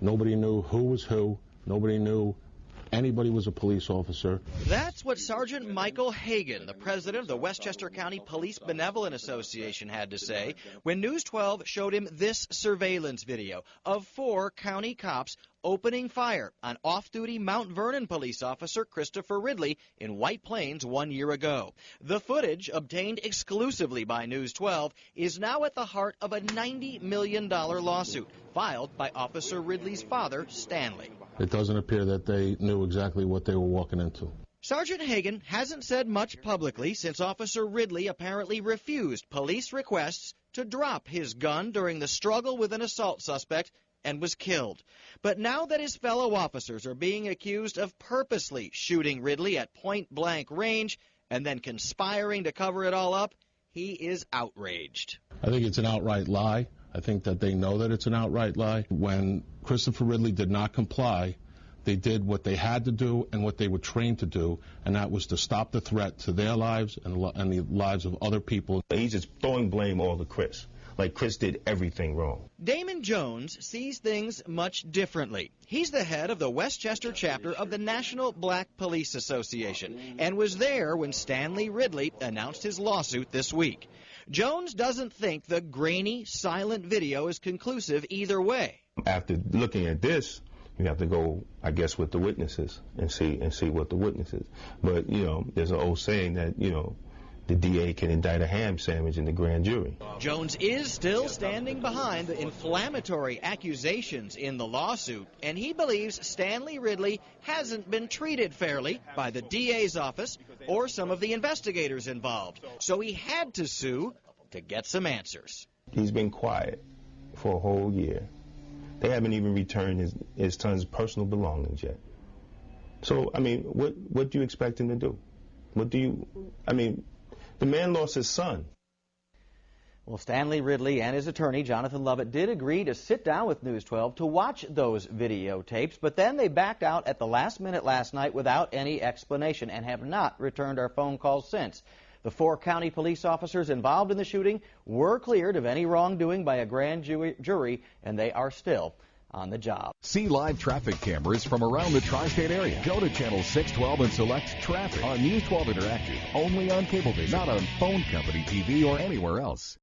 Nobody knew who was who. Nobody knew anybody was a police officer. That's what Sergeant Michael Hagan, the president of the Westchester County Police Benevolent Association, had to say when News 12 showed him this surveillance video of 4 county cops opening fire on off-duty Mount Vernon police officer Christopher Ridley in White Plains 1 year ago. The footage, obtained exclusively by News 12, is now at the heart of a $90 million lawsuit filed by Officer Ridley's father, Stanley. It doesn't appear that they knew exactly what they were walking into. Sergeant Hagan hasn't said much publicly since Officer Ridley apparently refused police requests to drop his gun during the struggle with an assault suspect and was killed. But now that his fellow officers are being accused of purposely shooting Ridley at point-blank range and then conspiring to cover it all up, he is outraged. I think it's an outright lie. I think that they know that it's an outright lie. When Christopher Ridley did not comply, they did what they had to do and what they were trained to do, and that was to stop the threat to their lives and the lives of other people. He's just throwing blame all to Chris, like Chris did everything wrong. Damon Jones sees things much differently. He's the head of the Westchester chapter of the National Black Police Association and was there when Stanley Ridley announced his lawsuit this week. Jones doesn't think the grainy, silent video is conclusive either way. After looking at this, you have to go, I guess, with the witnesses and see what the witnesses. But, you know, there's an old saying that, you know, the DA can indict a ham sandwich in the grand jury. Jones is still standing behind the inflammatory accusations in the lawsuit, and he believes Stanley Ridley hasn't been treated fairly by the DA's office or some of the investigators involved. So he had to sue to get some answers. He's been quiet for a whole year. They haven't even returned his son's personal belongings yet. So, I mean, what do you expect him to do? The man lost his son. Well, Stanley Ridley and his attorney, Jonathan Lovett, did agree to sit down with News 12 to watch those videotapes, but then they backed out at the last minute last night without any explanation and have not returned our phone calls since. The 4 county police officers involved in the shooting were cleared of any wrongdoing by a grand jury, and they are still on the job. See live traffic cameras from around the tri-state area. Go to channel 612 and select traffic on News 12 Interactive, only on Cablevision, not on phone company TV or anywhere else.